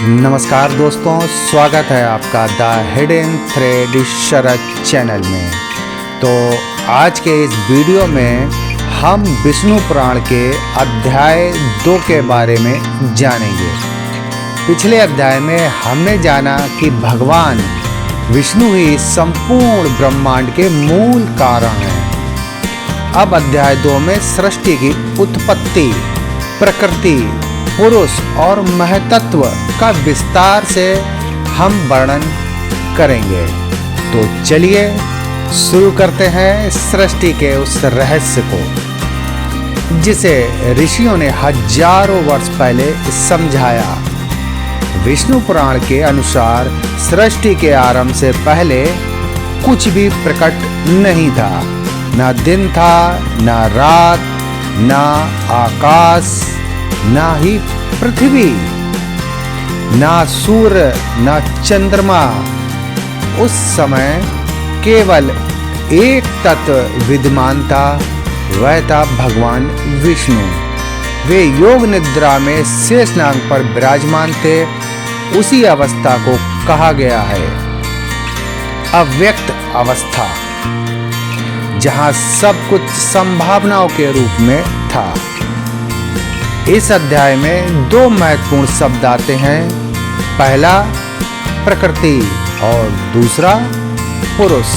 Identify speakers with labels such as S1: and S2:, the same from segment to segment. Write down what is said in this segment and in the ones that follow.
S1: नमस्कार दोस्तों, स्वागत है आपका the hidden thread Sharad channel में। तो आज के इस वीडियो में हम विष्णु पुराण के अध्याय 2 के बारे में जानेंगे। पिछले अध्याय में हमने जाना कि भगवान विष्णु ही संपूर्ण ब्रह्मांड के मूल कारण हैं। अब अध्याय 2 में सृष्टि की उत्पत्ति, प्रकृति, पुरुष और महतत्व का विस्तार से हम वर्णन करेंगे। तो चलिए शुरू करते हैं सृष्टि के उस रहस्य को जिसे ऋषियों ने हजारों वर्ष पहले समझाया। विष्णु पुराण के अनुसार सृष्टि के आरंभ से पहले कुछ भी प्रकट नहीं था। ना दिन था, ना रात, ना आकाश, ना ही पृथ्वी, ना सूर्य, ना चंद्रमा। उस समय केवल एक तत्व विद्यमान था, वह था भगवान विष्णु। वे योग निद्रा में शेषनाग पर विराजमान थे। उसी अवस्था को कहा गया है अव्यक्त अवस्था, जहां सब कुछ संभावनाओं के रूप में था। इस अध्याय में 2 महत्वपूर्ण शब्द आते हैं। पहला प्रकृति और दूसरा पुरुष।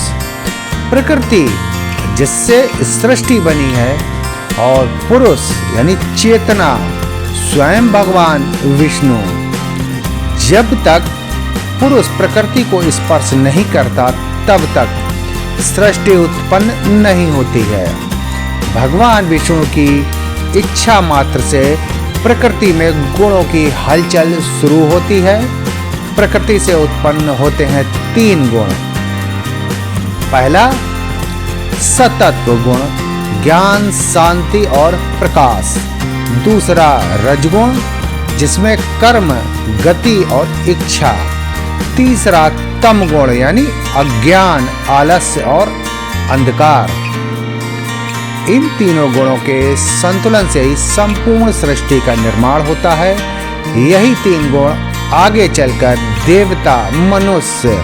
S1: प्रकृति जिससे सृष्टि बनी है और पुरुष यानी चेतना स्वयं भगवान विष्णु। जब तक पुरुष प्रकृति को स्पर्श नहीं करता तब तक सृष्टि उत्पन्न नहीं होती है। भगवान विष्णु की इच्छा मात्र से प्रकृति में गुणों की हलचल शुरू होती है। प्रकृति से उत्पन्न होते हैं 3 गुण। पहला सतत्व गुण, ज्ञान, शांति और प्रकाश। दूसरा रजगुण, जिसमें कर्म, गति और इच्छा। तीसरा तम गुण यानी अज्ञान, आलस्य और अंधकार। इन तीनों गुणों के संतुलन से ही संपूर्ण सृष्टि का निर्माण होता है। यही 3 गुण आगे चलकर देवता, मनुष्य,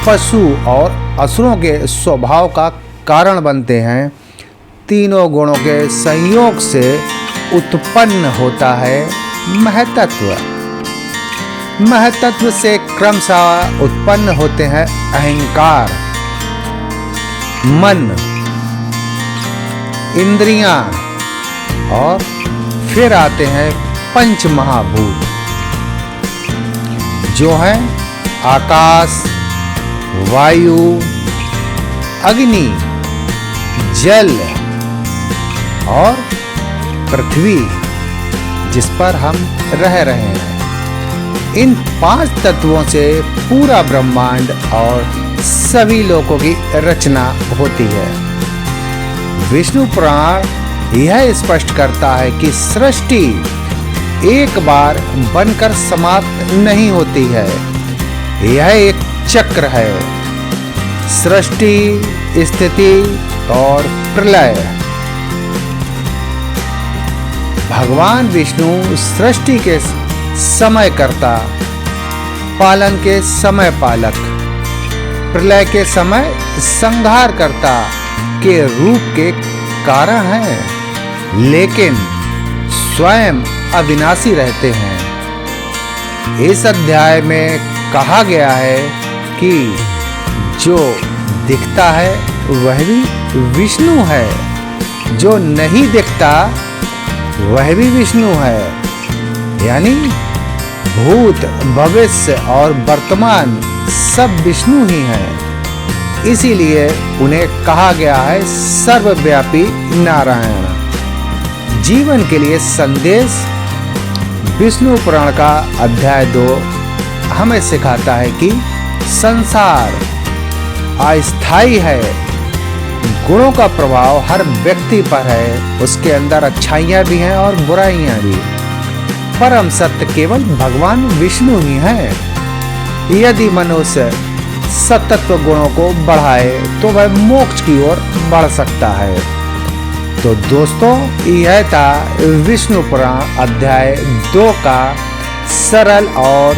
S1: पशु और असुरों के स्वभाव का कारण बनते हैं। तीनों गुणों के संयोग से उत्पन्न होता है महतत्व। महतत्व से क्रमशः उत्पन्न होते हैं अहंकार, मन, इंद्रियां और फिर आते हैं पंच महाभूत, जो हैं आकाश, वायु, अग्नि, जल और पृथ्वी, जिस पर हम रह रहे हैं। इन 5 तत्वों से पूरा ब्रह्मांड और सभी लोकों की रचना होती है। विष्णु पुराण यह स्पष्ट करता है कि सृष्टि एक बार बनकर समाप्त नहीं होती है। यह एक चक्र है, सृष्टि, स्थिति और प्रलय। भगवान विष्णु सृष्टि के समयकर्ता, पालन के समय पालक, प्रलय के समय संहारकर्ता के रूप के कारण हैं, लेकिन स्वयं अविनाशी रहते हैं। इस अध्याय में कहा गया है कि जो दिखता है वह भी विष्णु है, जो नहीं दिखता वह भी विष्णु है। यानी भूत, भविष्य और वर्तमान सब विष्णु ही हैं। इसीलिए उन्हें कहा गया है सर्वव्यापी नारायण। जीवन के लिए संदेश। विष्णु पुराण का अध्याय 2 हमें सिखाता है कि संसार अस्थायी है। गुणों का प्रभाव हर व्यक्ति पर है। उसके अंदर अच्छाइयाँ भी हैं और बुराइयाँ भी। परम सत्य केवल भगवान विष्णु ही हैं। यदि मनुष्य सतत्व गुणों को बढ़ाए तो वह मोक्ष की ओर बढ़ सकता है। तो दोस्तों, यह था विष्णु पुराण अध्याय 2 का सरल और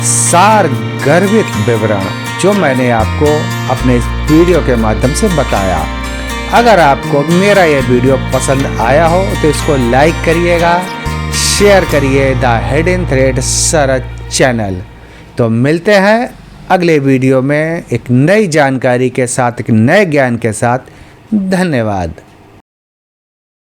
S1: सार गर्भित विवरण जो मैंने आपको अपने इस वीडियो के माध्यम से बताया। अगर आपको मेरा ये वीडियो पसंद आया हो तो इसको लाइक करिएगा, शेयर करिए the hidden thread search channel. तो मिलते हैं अगले वीडियो में एक नई जानकारी के साथ, एक नए ज्ञान के साथ। धन्यवाद।